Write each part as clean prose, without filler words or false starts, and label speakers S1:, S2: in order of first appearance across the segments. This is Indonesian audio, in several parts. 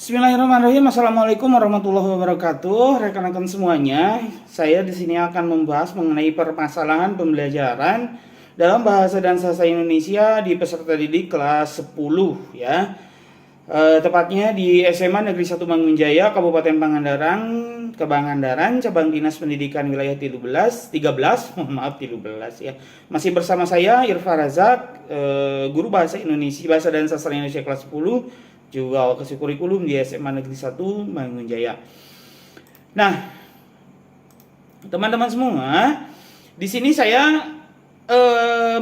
S1: Bismillahirrahmanirrahim. Assalamualaikum warahmatullahi wabarakatuh. Rekan-rekan semuanya, saya di sini akan membahas mengenai permasalahan pembelajaran dalam bahasa dan sastra Indonesia di peserta didik kelas 10 ya. Tepatnya di SMA Negeri 1 Mangunjaya, Kabupaten Pangandaran, Cabang Dinas Pendidikan Wilayah 13, maaf 13 ya. Masih bersama saya Irfa Razak, guru bahasa Indonesia, bahasa dan sastra Indonesia kelas 10, juga kasih kurikulum di SMA Negeri 1 Mangunjaya. Nah, teman-teman semua, di sini saya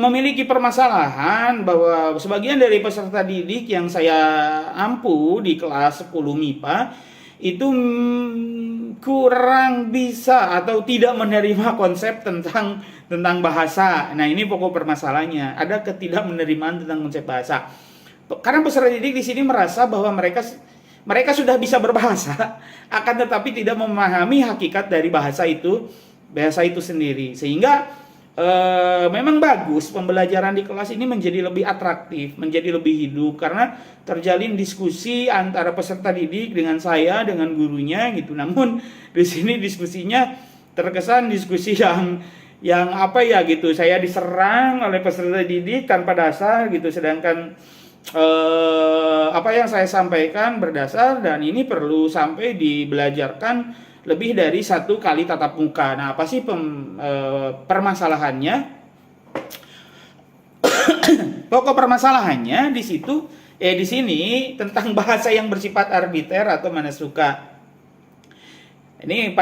S1: memiliki permasalahan bahwa sebagian dari peserta didik yang saya ampu di kelas 10 MIPA itu kurang bisa atau tidak menerima konsep tentang bahasa. Nah, ini pokok permasalahannya, ada ketidakmenerimaan tentang konsep bahasa. Karena peserta didik di sini merasa bahwa mereka sudah bisa berbahasa, akan tetapi tidak memahami hakikat dari bahasa itu sendiri. Sehingga memang bagus pembelajaran di kelas ini menjadi lebih atraktif, menjadi lebih hidup karena terjalin diskusi antara peserta didik dengan saya, dengan gurunya gitu. Namun di sini diskusinya terkesan diskusi yang apa ya gitu. Saya diserang oleh peserta didik tanpa dasar gitu, sedangkan apa yang saya sampaikan berdasar dan ini perlu sampai dibelajarkan lebih dari satu kali tatap muka. Nah, apa sih permasalahannya? Pokok permasalahannya di situ di sini tentang bahasa yang bersifat arbiter atau mana suka. Ini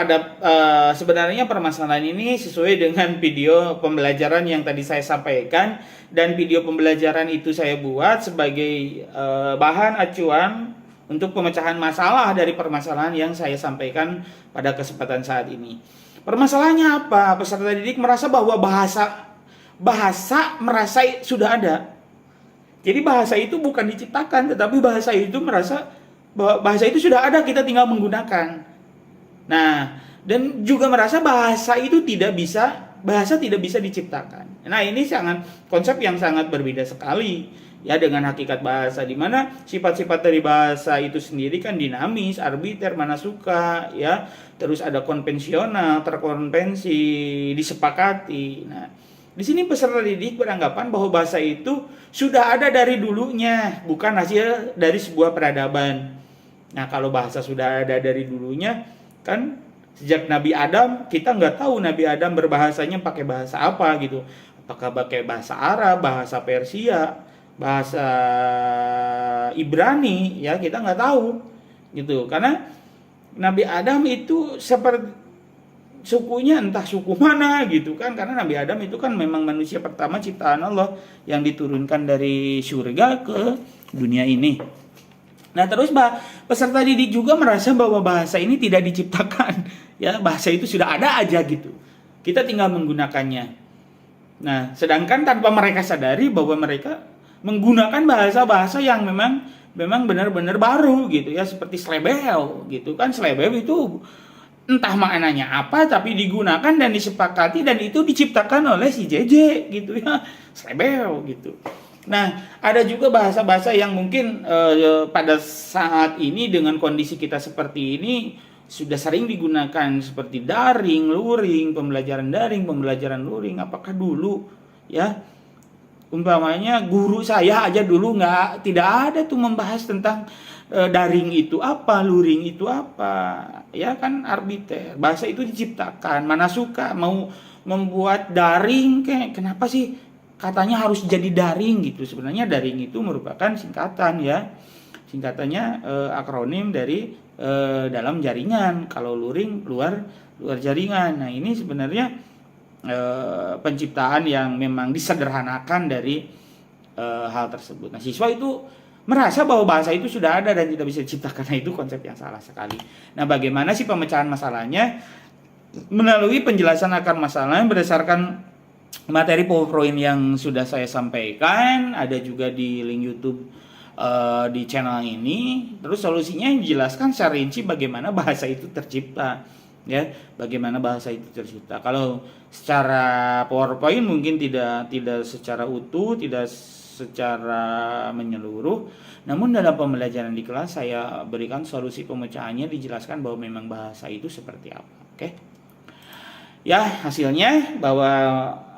S1: sebenarnya permasalahan ini sesuai dengan video pembelajaran yang tadi saya sampaikan, dan video pembelajaran itu saya buat sebagai bahan acuan untuk pemecahan masalah dari permasalahan yang saya sampaikan pada kesempatan saat ini. Permasalahannya apa? Peserta didik merasa bahwa bahasa merasa sudah ada. Jadi bahasa itu bukan diciptakan, tetapi bahasa itu merasa bahwa bahasa itu sudah ada, kita tinggal menggunakan. Nah, dan juga merasa bahasa tidak bisa diciptakan. Nah, ini konsep yang sangat berbeda sekali ya dengan hakikat bahasa, di mana sifat-sifat dari bahasa itu sendiri kan dinamis, arbiter, mana suka ya. Terus ada konvensional, terkonvensi, disepakati. Nah, di sini peserta didik beranggapan bahwa bahasa itu sudah ada dari dulunya, bukan hasil dari sebuah peradaban. Nah, kalau bahasa sudah ada dari dulunya, kan sejak Nabi Adam, kita nggak tahu Nabi Adam berbahasanya pakai bahasa apa gitu. Apakah pakai bahasa Arab, bahasa Persia, bahasa Ibrani, ya kita nggak tahu gitu. Karena Nabi Adam itu seperti sukunya entah suku mana gitu kan, karena Nabi Adam itu kan memang manusia pertama ciptaan Allah yang diturunkan dari surga ke dunia ini. Nah, terus peserta didik juga merasa bahwa bahasa ini tidak diciptakan. Ya, bahasa itu sudah ada aja gitu. Kita tinggal menggunakannya. Nah, sedangkan tanpa mereka sadari bahwa mereka menggunakan bahasa-bahasa yang memang benar-benar baru gitu ya, seperti slebel gitu kan. Slebel itu entah maknanya apa, tapi digunakan dan disepakati dan itu diciptakan oleh si JJ gitu ya. Slebel gitu. Nah, ada juga bahasa-bahasa yang mungkin pada saat ini dengan kondisi kita seperti ini sudah sering digunakan, seperti daring, luring, pembelajaran daring, pembelajaran luring. Apakah dulu ya umpamanya guru saya aja dulu tidak ada tuh membahas tentang daring itu apa, luring itu apa, ya kan arbiter. Bahasa itu diciptakan, mana suka mau membuat daring kenapa sih katanya harus jadi daring gitu. Sebenarnya daring itu merupakan singkatan ya. Singkatannya akronim dari dalam jaringan. Kalau luring luar jaringan. Nah, ini sebenarnya penciptaan yang memang disederhanakan dari hal tersebut. Nah, siswa itu merasa bahwa bahasa itu sudah ada dan tidak bisa diciptakan. Nah, itu konsep yang salah sekali. Nah, bagaimana sih pemecahan masalahnya? Melalui penjelasan akar masalah berdasarkan materi PowerPoint yang sudah saya sampaikan, ada juga di link YouTube di channel ini. Terus solusinya dijelaskan secara rinci bagaimana bahasa itu tercipta. ya, bagaimana bahasa itu tercipta. Kalau secara PowerPoint mungkin tidak secara utuh, tidak secara menyeluruh, namun dalam pembelajaran di kelas saya berikan solusi pemecahannya, dijelaskan bahwa memang bahasa itu seperti apa. Oke. Ya, hasilnya bahwa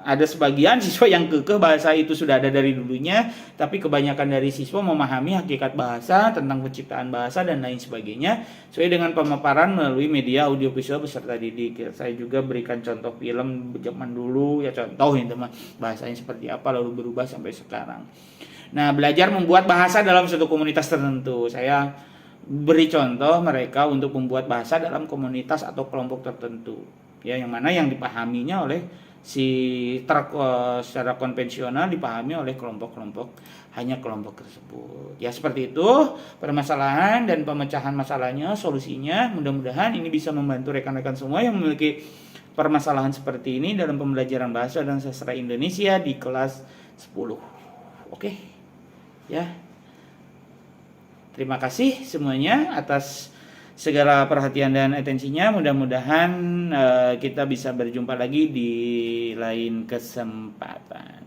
S1: ada sebagian siswa yang kekeh bahasa itu sudah ada dari dulunya, tapi kebanyakan dari siswa memahami hakikat bahasa, tentang penciptaan bahasa dan lain sebagainya sesuai dengan pemaparan melalui media audiovisual beserta didik. Saya juga berikan contoh film zaman dulu, ya contoh ini teman, bahasanya seperti apa lalu berubah sampai sekarang. Nah, belajar membuat bahasa dalam suatu komunitas tertentu. Saya beri contoh mereka untuk membuat bahasa dalam komunitas atau kelompok tertentu. Ya, yang mana yang dipahaminya oleh secara konvensional dipahami oleh kelompok-kelompok, hanya kelompok tersebut. Ya, seperti itu permasalahan dan pemecahan masalahnya, solusinya. Mudah-mudahan ini bisa membantu rekan-rekan semua yang memiliki permasalahan seperti ini dalam pembelajaran bahasa dan sastra Indonesia di kelas 10. Oke. Ya. Terima kasih semuanya atas segala perhatian dan atensinya. Mudah-mudahan kita bisa berjumpa lagi di lain kesempatan.